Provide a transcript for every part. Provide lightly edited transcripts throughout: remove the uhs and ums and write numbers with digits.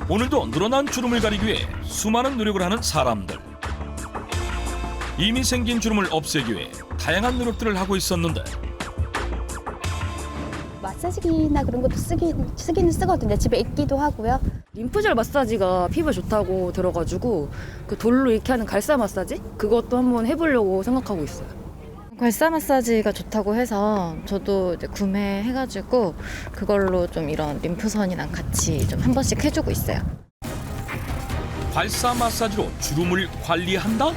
오늘도 늘어난 주름을 가리기 위해 수많은 노력을 하는 사람들. 이미 생긴 주름을 없애기 위해 다양한 노력들을 하고 있었는데 마사지기나 그런 것도 쓰기는 쓰거든요. 집에 있기도 하고요. 림프절 마사지가 피부에 좋다고 들어가지고 그 돌로 이렇게 하는 갈사 마사지? 그것도 한번 해보려고 생각하고 있어요. 괄사 마사지가 좋다고 해서 저도 이제 구매해가지고 그걸로 좀 이런 림프선이랑 같이 좀 한 번씩 해주고 있어요. 괄사 마사지로 주름을 관리한다?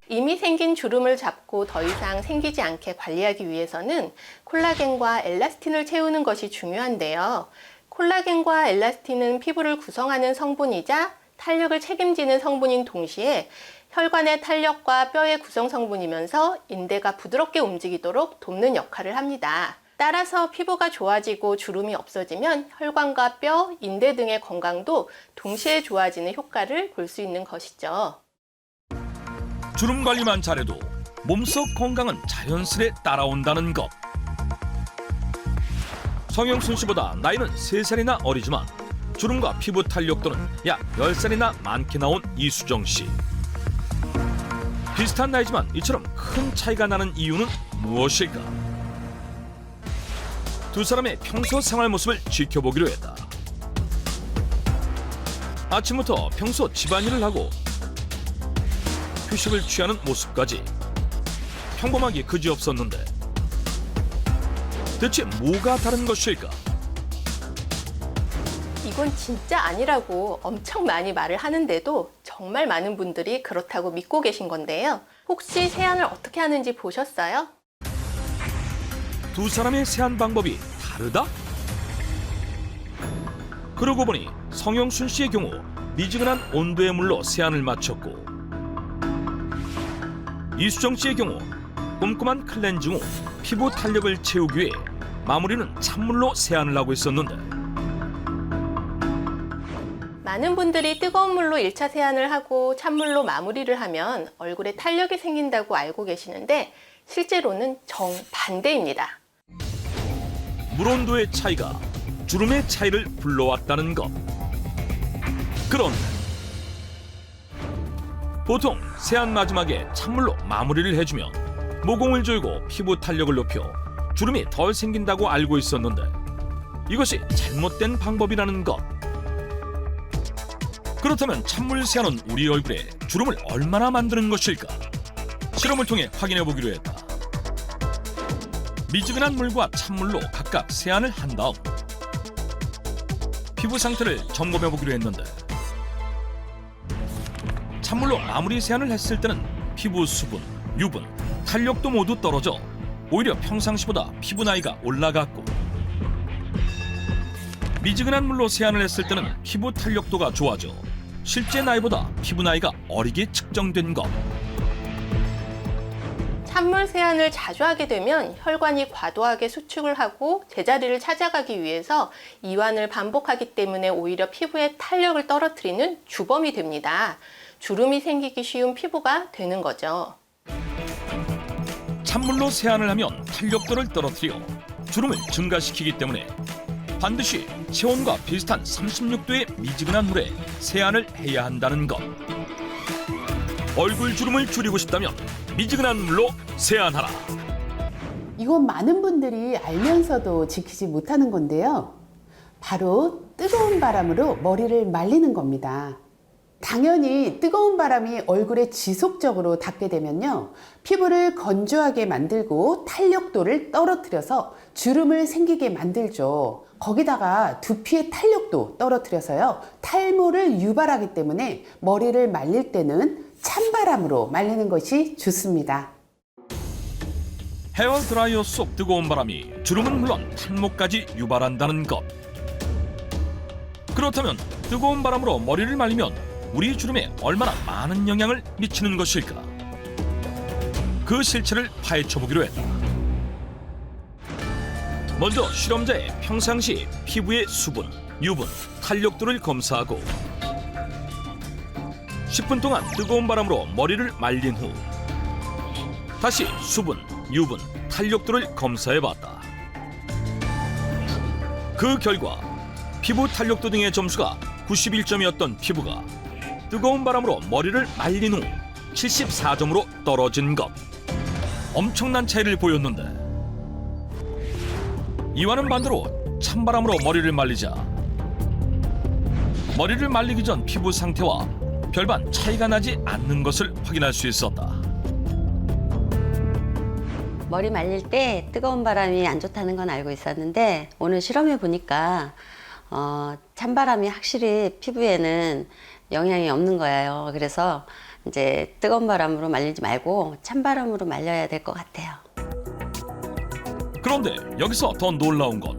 이미 생긴 주름을 잡고 더 이상 생기지 않게 관리하기 위해서는 콜라겐과 엘라스틴을 채우는 것이 중요한데요. 콜라겐과 엘라스틴은 피부를 구성하는 성분이자 탄력을 책임지는 성분인 동시에 혈관의 탄력과 뼈의 구성 성분이면서 인대가 부드럽게 움직이도록 돕는 역할을 합니다. 따라서 피부가 좋아지고 주름이 없어지면 혈관과 뼈, 인대 등의 건강도 동시에 좋아지는 효과를 볼 수 있는 것이죠. 주름 관리만 잘해도 몸속 건강은 자연스레 따라온다는 것. 성형순 씨보다 나이는 3살이나 어리지만 주름과 피부 탄력도는 약 10살이나 많게 나온 이수정 씨. 비슷한 나이지만 이처럼 큰 차이가 나는 이유는 무엇일까? 두 사람의 평소 생활 모습을 지켜보기로 했다. 아침부터 평소 집안일을 하고 휴식을 취하는 모습까지 평범하기 그지없었는데 대체 뭐가 다른 것일까? 이건 진짜 아니라고 엄청 많이 말을 하는데도 정말 많은 분들이 그렇다고 믿고 계신 건데요. 혹시 세안을 어떻게 하는지 보셨어요? 두 사람의 세안 방법이 다르다? 그러고 보니 성형순 씨의 경우 미지근한 온도의 물로 세안을 마쳤고 이수정 씨의 경우 꼼꼼한 클렌징 후 피부 탄력을 채우기 위해 마무리는 찬물로 세안을 하고 있었는데 많은 분들이 뜨거운 물로 1차 세안을 하고 찬물로 마무리를 하면 얼굴에 탄력이 생긴다고 알고 계시는데 실제로는 정반대입니다. 물 온도의 차이가 주름의 차이를 불러왔다는 것. 그런데 보통 세안 마지막에 찬물로 마무리를 해주면 모공을 조이고 피부 탄력을 높여 주름이 덜 생긴다고 알고 있었는데 이것이 잘못된 방법이라는 것. 그렇다면 찬물 세안은 우리 얼굴에 주름을 얼마나 만드는 것일까? 실험을 통해 확인해 보기로 했다. 미지근한 물과 찬물로 각각 세안을 한 다음 피부 상태를 점검해 보기로 했는데 찬물로 마무리 세안을 했을 때는 피부 수분, 유분, 탄력도 모두 떨어져 오히려 평상시보다 피부 나이가 올라갔고 미지근한 물로 세안을 했을 때는 피부 탄력도가 좋아져 실제 나이보다 피부 나이가 어리게 측정된 것. 찬물 세안을 자주 하게 되면 혈관이 과도하게 수축을 하고 제자리를 찾아가기 위해서 이완을 반복하기 때문에 오히려 피부의 탄력을 떨어뜨리는 주범이 됩니다. 주름이 생기기 쉬운 피부가 되는 거죠. 찬물로 세안을 하면 탄력도를 떨어뜨려 주름을 증가시키기 때문에 반드시 체온과 비슷한 36도의 미지근한 물에 세안을 해야 한다는 것. 얼굴 주름을 줄이고 싶다면 미지근한 물로 세안하라. 이건 많은 분들이 알면서도 지키지 못하는 건데요. 바로 뜨거운 바람으로 머리를 말리는 겁니다. 당연히 뜨거운 바람이 얼굴에 지속적으로 닿게 되면요, 피부를 건조하게 만들고 탄력도를 떨어뜨려서 주름을 생기게 만들죠. 거기다가 두피의 탄력도 떨어뜨려서요, 탈모를 유발하기 때문에 머리를 말릴 때는 찬바람으로 말리는 것이 좋습니다. 헤어 드라이어 속 뜨거운 바람이 주름은 물론 탈모까지 유발한다는 것. 그렇다면 뜨거운 바람으로 머리를 말리면 우리 주름에 얼마나 많은 영향을 미치는 것일까? 그 실체를 파헤쳐 보기로 했다. 먼저 실험자의 평상시 피부의 수분, 유분, 탄력도를 검사하고 10분 동안 뜨거운 바람으로 머리를 말린 후 다시 수분, 유분, 탄력도를 검사해봤다. 그 결과 피부 탄력도 등의 점수가 91점이었던 피부가 뜨거운 바람으로 머리를 말린 후 74점으로 떨어진 것. 엄청난 차이를 보였는데 이와는 반대로 찬바람으로 머리를 말리자 머리를 말리기 전 피부 상태와 별반 차이가 나지 않는 것을 확인할 수 있었다. 머리 말릴 때 뜨거운 바람이 안 좋다는 건 알고 있었는데 오늘 실험해 보니까 찬바람이 확실히 피부에는 영향이 없는 거예요. 그래서 이제 뜨거운 바람으로 말리지 말고 찬바람으로 말려야 될 것 같아요. 그런데 여기서 더 놀라운 건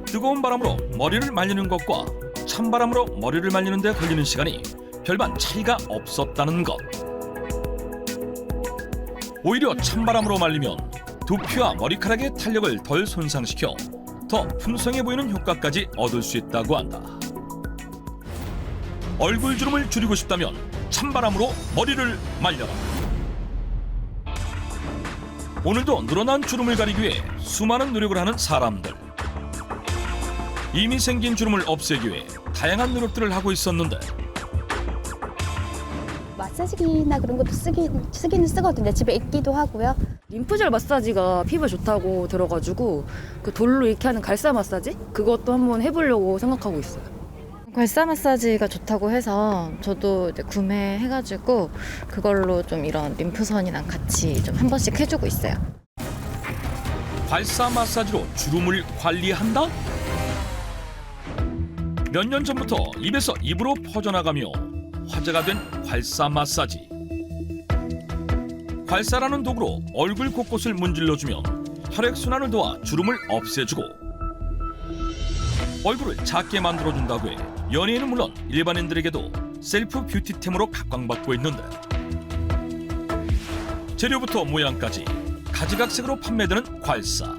뜨거운 바람으로 머리를 말리는 것과 찬바람으로 머리를 말리는 데 걸리는 시간이 별반 차이가 없었다는 것. 오히려 찬바람으로 말리면 두피와 머리카락의 탄력을 덜 손상시켜 더 풍성해 보이는 효과까지 얻을 수 있다고 한다. 얼굴 주름을 줄이고 싶다면 찬바람으로 머리를 말려라. 오늘도 늘어난 주름을 가리기 위해 수많은 노력을 하는 사람들. 이미 생긴 주름을 없애기 위해 다양한 노력들을 하고 있었는데 마사지기나 그런 것도 쓰기는 쓰거든요. 집에 있기도 하고요. 림프절 마사지가 피부에 좋다고 들어가지고 그 돌로 이렇게 하는 갈사 마사지? 그것도 한번 해보려고 생각하고 있어요. 괄사 마사지가 좋다고 해서 저도 이제 구매해가지고 그걸로 좀 이런 림프선이랑 같이 좀 한 번씩 해주고 있어요. 괄사 마사지로 주름을 관리한다? 몇 년 전부터 입에서 입으로 퍼져나가며 화제가 된 괄사 마사지. 괄사라는 도구로 얼굴 곳곳을 문질러주면 혈액순환을 도와 주름을 없애주고 얼굴을 작게 만들어준다고 해 연예인은 물론 일반인들에게도 셀프 뷰티템으로 각광받고 있는데 재료부터 모양까지 가지각색으로 판매되는 괄사.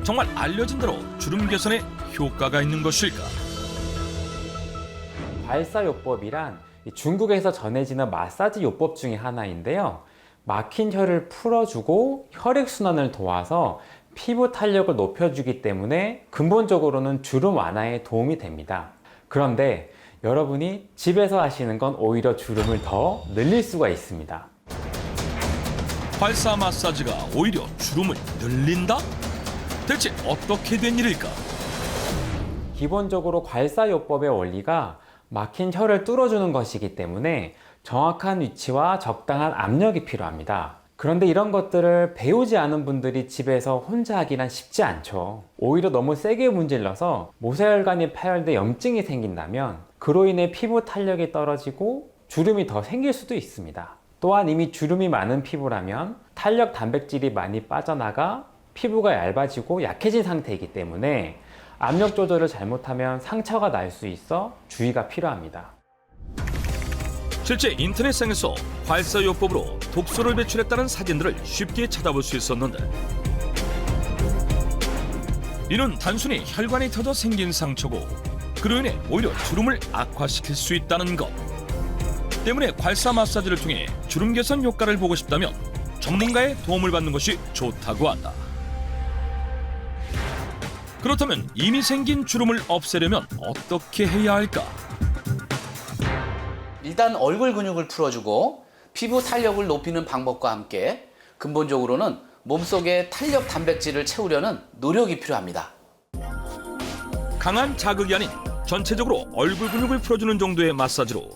정말 알려진 대로 주름 개선에 효과가 있는 것일까? 괄사요법이란 중국에서 전해지는 마사지 요법 중에 하나인데요. 막힌 혀를 풀어주고 혈액순환을 도와서 피부 탄력을 높여주기 때문에 근본적으로는 주름 완화에 도움이 됩니다. 그런데 여러분이 집에서 하시는 건 오히려 주름을 더 늘릴 수가 있습니다. 괄사 마사지가 오히려 주름을 늘린다? 대체 어떻게 된 일일까? 기본적으로 괄사요법의 원리가 막힌 혀를 뚫어주는 것이기 때문에 정확한 위치와 적당한 압력이 필요합니다. 그런데 이런 것들을 배우지 않은 분들이 집에서 혼자 하기란 쉽지 않죠. 오히려 너무 세게 문질러서 모세혈관이 파열돼 염증이 생긴다면 그로 인해 피부 탄력이 떨어지고 주름이 더 생길 수도 있습니다. 또한 이미 주름이 많은 피부라면 탄력 단백질이 많이 빠져나가 피부가 얇아지고 약해진 상태이기 때문에 압력 조절을 잘못하면 상처가 날 수 있어 주의가 필요합니다. 실제 인터넷상에서 괄사요법으로 독소를 배출했다는 사진들을 쉽게 찾아볼 수 있었는데 이는 단순히 혈관이 터져 생긴 상처고 그로 인해 오히려 주름을 악화시킬 수 있다는 것 때문에 괄사 마사지를 통해 주름 개선 효과를 보고 싶다면 전문가의 도움을 받는 것이 좋다고 한다. 그렇다면 이미 생긴 주름을 없애려면 어떻게 해야 할까? 일단 얼굴 근육을 풀어주고 피부 탄력을 높이는 방법과 함께 근본적으로는 몸속에 탄력 단백질을 채우려는 노력이 필요합니다. 강한 자극이 아닌 전체적으로 얼굴 근육을 풀어주는 정도의 마사지로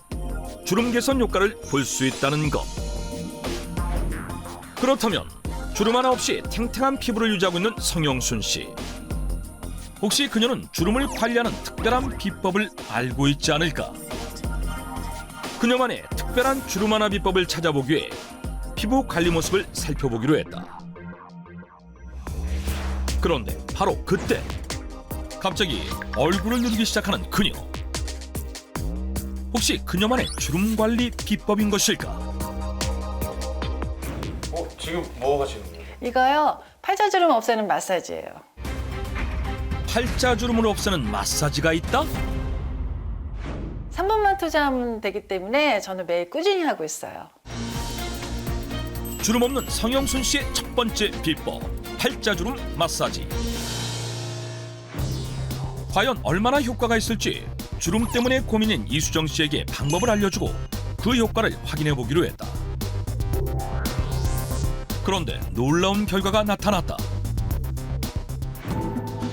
주름 개선 효과를 볼 수 있다는 것. 그렇다면 주름 하나 없이 탱탱한 피부를 유지하고 있는 성영순 씨. 혹시 그녀는 주름을 관리하는 특별한 비법을 알고 있지 않을까? 그녀만의 특별한 주름 하나 비법을 찾아보기 위해 피부 관리 모습을 살펴보기로 했다. 그런데 바로 그때 갑자기 얼굴을 누르기 시작하는 그녀. 혹시 그녀만의 주름 관리 비법인 것일까? 지금 뭐 하시는 거예요? 이거요, 팔자주름 없애는 마사지예요. 팔자주름을 없애는 마사지가 있다? 3분만 투자하면 되기 때문에 저는 매일 꾸준히 하고 있어요. 주름 없는 성영순 씨의 첫 번째 비법, 팔자주름 마사지. 과연 얼마나 효과가 있을지 주름 때문에 고민인 이수정 씨에게 방법을 알려주고 그 효과를 확인해 보기로 했다. 그런데 놀라운 결과가 나타났다.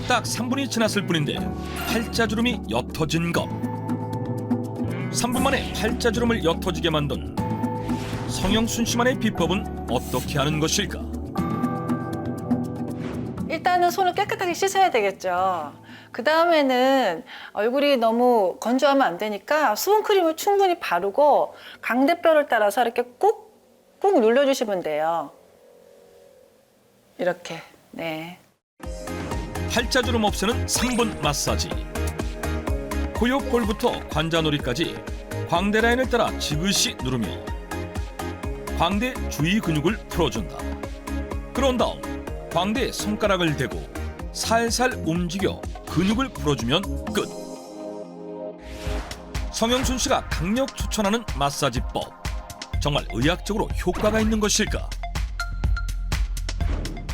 딱 3분이 지났을 뿐인데 팔자주름이 옅어진 것. 3분 만에 팔자주름을 옅어지게 만든 성형순 씨만의 비법은 어떻게 하는 것일까? 일단은 손을 깨끗하게 씻어야 되겠죠. 그 다음에는 얼굴이 너무 건조하면 안 되니까 수분크림을 충분히 바르고 광대뼈를 따라서 이렇게 꾹꾹 눌러주시면 돼요. 이렇게. 네. 팔자주름 없애는 3분 마사지. 고역골부터 관자놀이까지 광대 라인을 따라 지그시 누르며 광대 주위 근육을 풀어준다. 그런 다음 광대에 손가락을 대고 살살 움직여 근육을 풀어주면 끝. 성형순 씨가 강력 추천하는 마사지법. 정말 의학적으로 효과가 있는 것일까?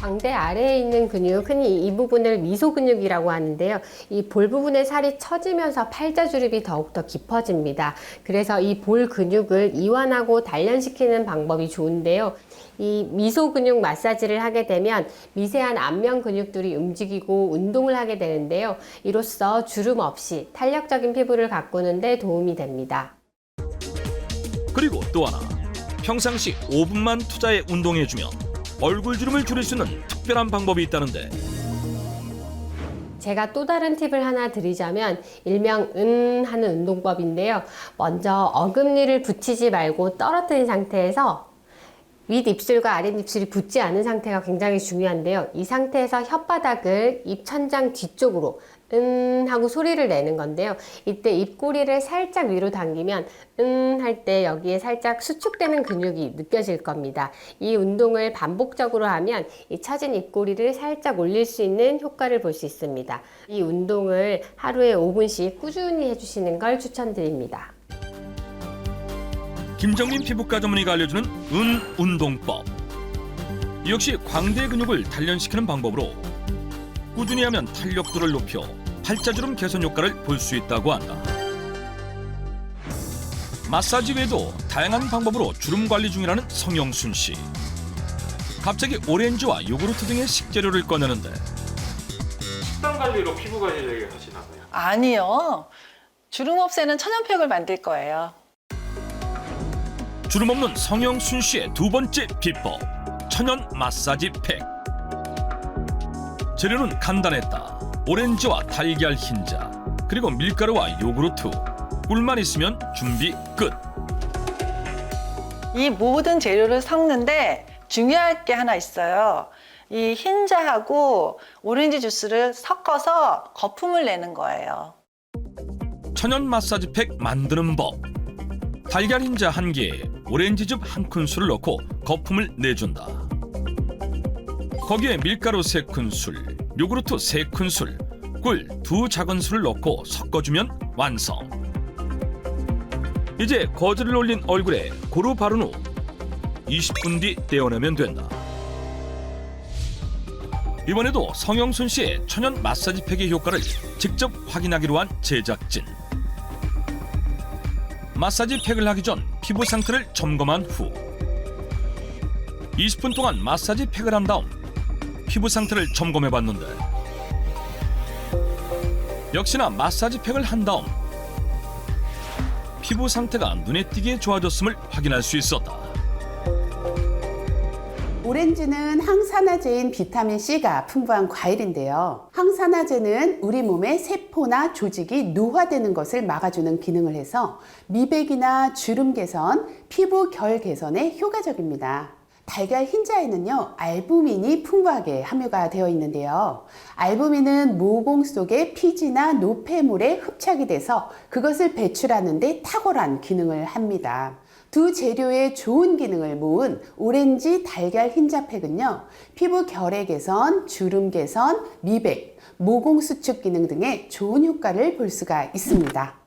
광대 아래에 있는 근육, 흔히 이 부분을 미소 근육이라고 하는데요. 이 볼 부분의 살이 처지면서 팔자주름이 더욱더 깊어집니다. 그래서 이 볼 근육을 이완하고 단련시키는 방법이 좋은데요. 이 미소 근육 마사지를 하게 되면 미세한 안면 근육들이 움직이고 운동을 하게 되는데요. 이로써 주름 없이 탄력적인 피부를 가꾸는 데 도움이 됩니다. 그리고 또 하나, 평상시 5분만 투자해 운동해주면 얼굴 주름을 줄일 수 있는 특별한 방법이 있다는데. 제가 또 다른 팁을 하나 드리자면 일명 하는 운동법인데요. 먼저 어금니를 붙이지 말고 떨어뜨린 상태에서 윗입술과 아랫입술이 붙지 않은 상태가 굉장히 중요한데요. 이 상태에서 혓바닥을 입 천장 뒤쪽으로 하고 소리를 내는 건데요. 이때 입꼬리를 살짝 위로 당기면 할 때 여기에 살짝 수축되는 근육이 느껴질 겁니다. 이 운동을 반복적으로 하면 이 처진 입꼬리를 살짝 올릴 수 있는 효과를 볼 수 있습니다. 이 운동을 하루에 5분씩 꾸준히 해주시는 걸 추천드립니다. 김정민 피부과 전문의가 알려주는 운동법. 역시 광대 근육을 단련시키는 방법으로 꾸준히 하면 탄력도를 높여 팔자주름 개선 효과를 볼 수 있다고 한다. 마사지 외에도 다양한 방법으로 주름 관리 중이라는 성형순 씨. 갑자기 오렌지와 요구르트 등의 식재료를 꺼내는데. 식단 관리로 피부 관리를 하시나요? 아니요. 주름 없애는 천연팩을 만들 거예요. 주름 없는 성형순 씨의 두 번째 비법, 천연 마사지 팩. 재료는 간단했다. 오렌지와 달걀 흰자, 그리고 밀가루와 요구르트, 꿀만 있으면 준비 끝. 이 모든 재료를 섞는데 중요할 게 하나 있어요. 이 흰자하고 오렌지 주스를 섞어서 거품을 내는 거예요. 천연 마사지 팩 만드는 법. 달걀 흰자 1개에 오렌지즙 1큰술을 넣고 거품을 내준다. 거기에 밀가루 3큰술, 요구르트 3큰술, 꿀 2작은술을 넣고 섞어주면 완성. 이제 거즈를 올린 얼굴에 고루 바른 후 20분 뒤 떼어내면 된다. 이번에도 성형순 씨의 천연 마사지 팩의 효과를 직접 확인하기로 한 제작진. 마사지 팩을 하기 전 피부 상태를 점검한 후 20분 동안 마사지 팩을 한 다음 피부 상태를 점검해 봤는데 역시나 마사지 팩을 한 다음 피부 상태가 눈에 띄게 좋아졌음을 확인할 수 있었다. 오렌지는 항산화제인 비타민C가 풍부한 과일인데요. 항산화제는 우리 몸의 세포나 조직이 노화되는 것을 막아주는 기능을 해서 미백이나 주름 개선, 피부 결 개선에 효과적입니다. 달걀 흰자에는요, 알부민이 풍부하게 함유가 되어 있는데요. 알부민은 모공 속의 피지나 노폐물에 흡착이 돼서 그것을 배출하는 데 탁월한 기능을 합니다. 두 재료의 좋은 기능을 모은 오렌지 달걀 흰자팩은요, 피부 결의 개선, 주름 개선, 미백, 모공 수축 기능 등의 좋은 효과를 볼 수가 있습니다.